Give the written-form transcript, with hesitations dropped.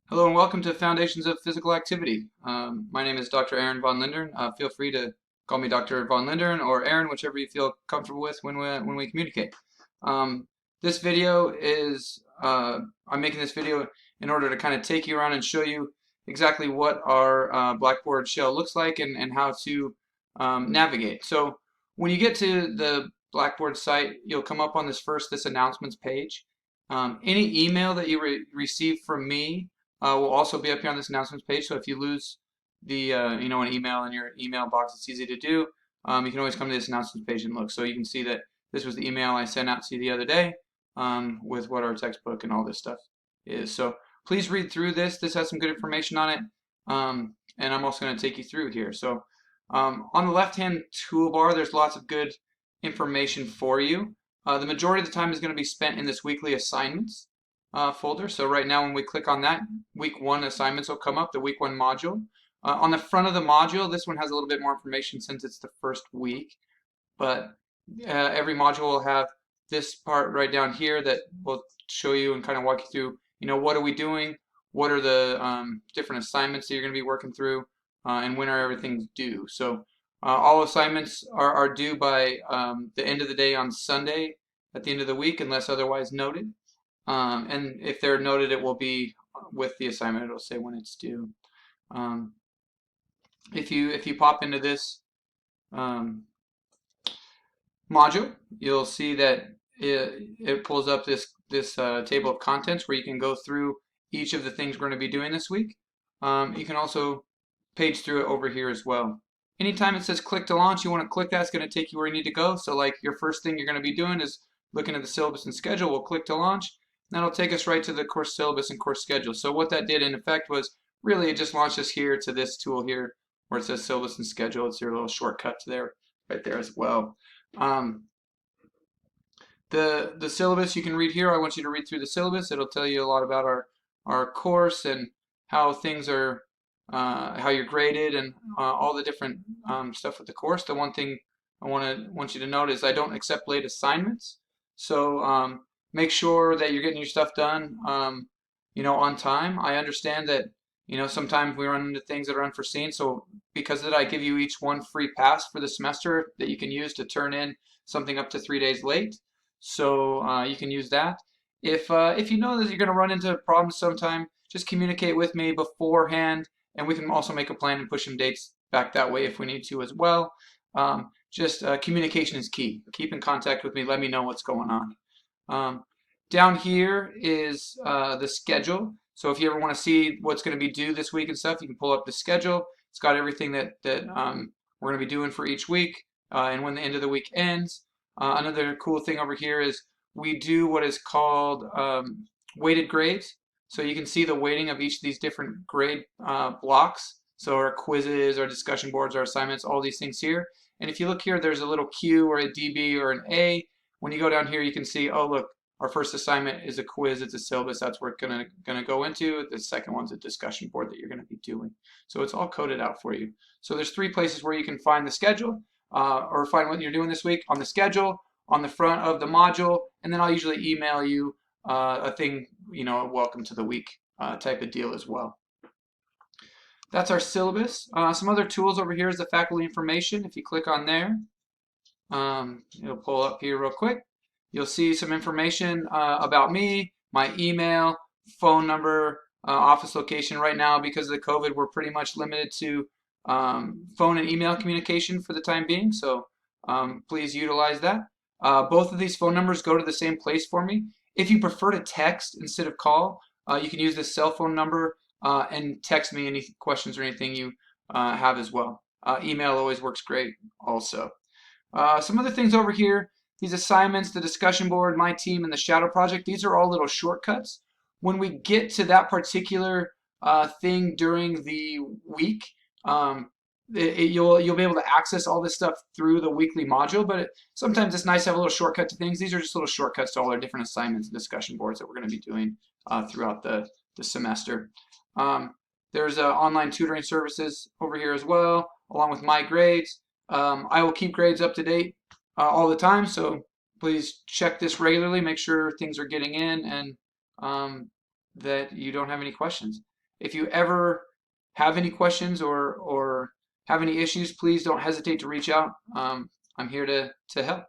Hello and welcome to Foundations of Physical Activity. My name is Dr. Aaron von Lindern. Feel free to call me Dr. von Lindern or Aaron, whichever you feel comfortable with when we communicate. This video is, I'm making this video in order to kind of take you around and show you exactly what our Blackboard shell looks like and how to navigate. So when you get to the Blackboard site, you'll come up on this announcements page. Any email that you receive from me will also be up here on this announcements page. So if you lose an email in your email box, it's easy to do. You can always come to this announcements page and look. So you can see that this was the email I sent out to you the other day with what our textbook and all this stuff is. So please read through this. This has some good information on it. And I'm also going to take you through here. So on the left-hand toolbar, there's lots of good information for you. The majority of the time is going to be spent in this weekly assignments folder. So right now when we click on that, week 1 assignments will come up, the week 1 module. On the front of the module, this one has a little bit more information since it's the first week, but every module will have this part right down here that will show you and kind of walk you through, what are we doing, what are the different assignments that you're going to be working through, and when are everything due. So all assignments are due by the end of the day on Sunday at the end of the week unless otherwise noted. And if they're noted, it will be with the assignment. It'll say when it's due. If you pop into this module, you'll see that it pulls up this table of contents where you can go through each of the things we're going to be doing this week. You can also page through it over here as well. Anytime it says click to launch, you want to click that. It's going to take you where you need to go. So like your first thing you're going to be doing is looking at the syllabus and schedule. We'll click to launch. That'll take us right to the course syllabus and course schedule. So what that did in effect was really it just launched us here to this tool here where it says syllabus and schedule. It's your little shortcut to there, right there as well. The syllabus you can read here. I want you to read through the syllabus. It'll tell you a lot about our course and how things are, how you're graded and all the different stuff with the course. The one thing I want you to note is I don't accept late assignments. So make sure that you're getting your stuff done, on time. I understand that, sometimes we run into things that are unforeseen. So because of that, I give you each one free pass for the semester that you can use to turn in something up to 3 days late. So you can use that. If you know that you're going to run into problems sometime, just communicate with me beforehand, and we can also make a plan and push some dates back that way if we need to as well. Communication is key. Keep in contact with me. Let me know what's going on. Down here is the schedule. So if you ever want to see what's going to be due this week and stuff, you can pull up the schedule. It's got everything that we're going to be doing for each week and when the end of the week ends. Another cool thing over here is we do what is called weighted grades. So you can see the weighting of each of these different grade blocks. So our quizzes, our discussion boards, our assignments, all these things here. And if you look here, there's a little Q or a DB or an A. When you go down here, you can see, oh, look, our first assignment is a quiz. It's a syllabus. That's where it's gonna go into. The second one's a discussion board that you're going to be doing. So it's all coded out for you. So there's 3 places where you can find the schedule or find what you're doing this week: on the schedule, on the front of the module, and then I'll usually email you a thing, a welcome to the week type of deal as well. That's our syllabus. Some other tools over here is the faculty information. If you click on there, it'll pull up here real quick. You'll see some information about me, my email, phone number, office location. Right now, because of the COVID, we're pretty much limited to phone and email communication for the time being. So please utilize that. Both of these phone numbers go to the same place for me. If you prefer to text instead of call, you can use this cell phone number and text me any questions or anything you have as well. Email always works great also. Some other things over here, these assignments, the discussion board, my team, and the shadow project, these are all little shortcuts. When we get to that particular thing during the week, you'll be able to access all this stuff through the weekly module, but sometimes it's nice to have a little shortcut to things. These are just little shortcuts to all our different assignments and discussion boards that we're going to be doing throughout the semester. There's online tutoring services over here as well, along with my grades. I will keep grades up to date all the time, so please check this regularly. Make sure things are getting in and that you don't have any questions. If you ever have any questions or have any issues, please don't hesitate to reach out. I'm here to help.